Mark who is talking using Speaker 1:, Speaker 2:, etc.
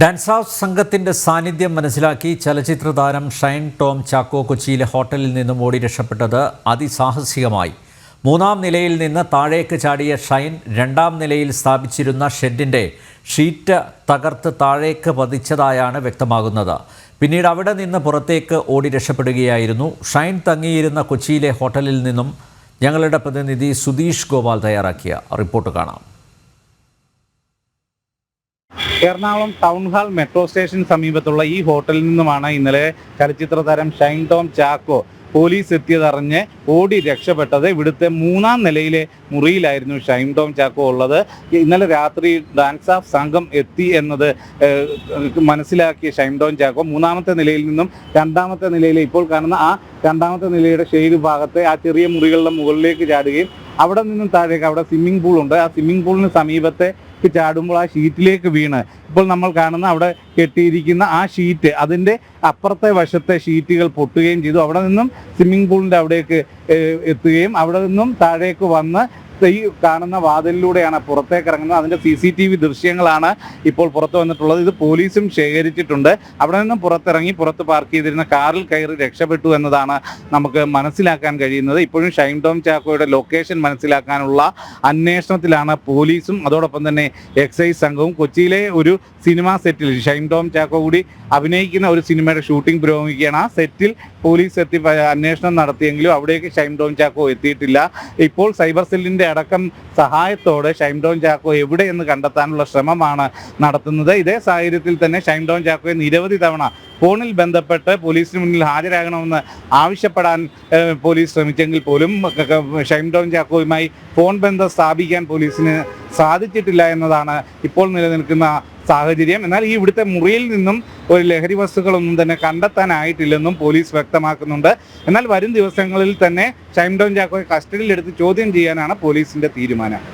Speaker 1: Dance house സംഘത്തിന്റെ സാന്നിധ്യം മനസ്സിലാക്കി ചലച്ചിത്ര താരം ഷൈൻ ടോം ചാക്കോ കൊച്ചിയിലെ ഹോട്ടലിൽ നിന്നും ഓടി രക്ഷപ്പെട്ടത് അതിസാഹസികമായി. 3-ാം നിലയിൽ നിന്ന് താഴേക്ക് ചാടിയ ഷൈൻ 2-ാം നിലയിൽ സ്ഥാപിച്ചിരുന്ന ഷെഡിന്റെ ഷീറ്റ് തകർത്ത് താഴേക്ക് പതിച്ചതായാണ് വ്യക്തമാകുന്നത്. പിന്നീട് അവിടെ നിന്ന് പുറത്തേക്ക് ഓടി രക്ഷപ്പെടുകയായിരുന്നു. ഷൈൻ തങ്ങിയിരുന്ന കൊച്ചിയിലെ ഹോട്ടലിൽ നിന്നും ഞങ്ങളുടെ പ്രതിനിധി സുധീഷ് ഗോപാൽ തയ്യാറാക്കിയ റിപ്പോർട്ട് കാണാം.
Speaker 2: എറണാകുളം ടൗൺ ഹാൾ മെട്രോ സ്റ്റേഷന് സമീപത്തുള്ള ഈ ഹോട്ടലിൽ നിന്നുമാണ് ഇന്നലെ ചലച്ചിത്ര താരം ഷൈൻ ടോം ചാക്കോ പോലീസ് എത്തിയതറിഞ്ഞ് ഓടി രക്ഷപ്പെട്ടത്. ഇവിടുത്തെ 3-ാം നിലയിലെ മുറിയിലായിരുന്നു ഷൈൻ ടോം ചാക്കോ ഉള്ളത്. ഇന്നലെ രാത്രി ഡാൻസ് ഓഫ് സംഘം എത്തി എന്നത് മനസ്സിലാക്കിയ ഷൈൻ ടോം ചാക്കോ 3-ാമത്തെ നിലയിൽ നിന്നും 2-ാമത്തെ നിലയിലെ ഇപ്പോൾ കാണുന്ന ആ 2-ാമത്തെ നിലയുടെ ഷെയ്ഡ് ഭാഗത്തെ ആ ചെറിയ മുറികളുടെ മുകളിലേക്ക് ചാടുകയും അവിടെ നിന്നും താഴേക്ക് അവിടെ സ്വിമ്മിംഗ് പൂൾ ഉണ്ട്. ആ സ്വിമ്മിംഗ് പൂളിന് സമീപത്തെ ചാടുമ്പോൾ ആ ഷീറ്റിലേക്ക് വീണ് ഇപ്പോൾ നമ്മൾ കാണുന്ന അവിടെ കെട്ടിയിരിക്കുന്ന ആ ഷീറ്റ് അതിൻ്റെ അപ്പുറത്തെ വശത്തെ ഷീറ്റുകൾ പൊട്ടുകയും ചെയ്തു. അവിടെ നിന്നും സ്വിമ്മിംഗ് പൂളിൻ്റെ അവിടേക്ക് എത്തുകയും അവിടെ നിന്നും താഴേക്ക് വന്ന് ഈ കാണുന്ന വാതിലിലൂടെയാണ് പുറത്തേക്ക് ഇറങ്ങുന്നത്. അതിൻ്റെ CCTV ദൃശ്യങ്ങളാണ് ഇപ്പോൾ പുറത്തു വന്നിട്ടുള്ളത്. ഇത് പോലീസും ശേഖരിച്ചിട്ടുണ്ട്. അവിടെ നിന്നും പുറത്തിറങ്ങി പുറത്ത് പാർക്ക് ചെയ്തിരുന്ന കാറിൽ കയറി രക്ഷപ്പെട്ടു എന്നതാണ് നമുക്ക് മനസ്സിലാക്കാൻ കഴിയുന്നത്. ഇപ്പോഴും ഷൈൻ ടോം ചാക്കോയുടെ ലൊക്കേഷൻ മനസ്സിലാക്കാനുള്ള അന്വേഷണത്തിലാണ് പോലീസും അതോടൊപ്പം തന്നെ എക്സൈസ് സംഘവും. കൊച്ചിയിലെ ഒരു സിനിമാ സെറ്റിൽ ഷൈൻ ടോം ചാക്കോ കൂടി അഭിനയിക്കുന്ന ഒരു സിനിമയുടെ ഷൂട്ടിംഗ് പുരോഗമിക്കുകയാണ്. ആ സെറ്റിൽ പോലീസ് എത്തി അന്വേഷണം നടത്തിയെങ്കിലും അവിടേക്ക് ഷൈൻ ടോം ചാക്കോ എത്തിയിട്ടില്ല. ഇപ്പോൾ സൈബർ സെല്ലിൻ്റെ അടക്കം സഹായത്തോടെ ഷൈൻ ടോം ചാക്കോ എവിടെയെന്ന് കണ്ടെത്താനുള്ള ശ്രമമാണ് നടത്തുന്നത്. ഇതേ സാഹചര്യത്തിൽ തന്നെ ഷൈൻ ടോം ചാക്കോയെ നിരവധി തവണ ഫോണിൽ ബന്ധപ്പെട്ട് പോലീസിന് മുന്നിൽ ഹാജരാകണമെന്ന് ആവശ്യപ്പെടാൻ പോലീസ് ശ്രമിച്ചെങ്കിൽ പോലും ഷൈൻ ടോം ചാക്കോയുമായി ഫോൺ ബന്ധം സ്ഥാപിക്കാൻ പോലീസിന് സാധിച്ചിട്ടില്ല എന്നതാണ് ഇപ്പോൾ നിലനിൽക്കുന്ന സാഹചര്യം. എന്നാൽ ഈ ഇവിടുത്തെ മുറിയിൽ നിന്നും ഒരു ലഹരി വസ്തുക്കളൊന്നും തന്നെ കണ്ടെത്താനായിട്ടില്ലെന്നും പോലീസ് വ്യക്തമാക്കുന്നുണ്ട്. എന്നാൽ വരും ദിവസങ്ങളിൽ തന്നെ ഷൈൻ ടോം ചാക്കോയെ കസ്റ്റഡിയിലെടുത്ത് ചോദ്യം ചെയ്യാനാണ് പോലീസിന്റെ തീരുമാനം.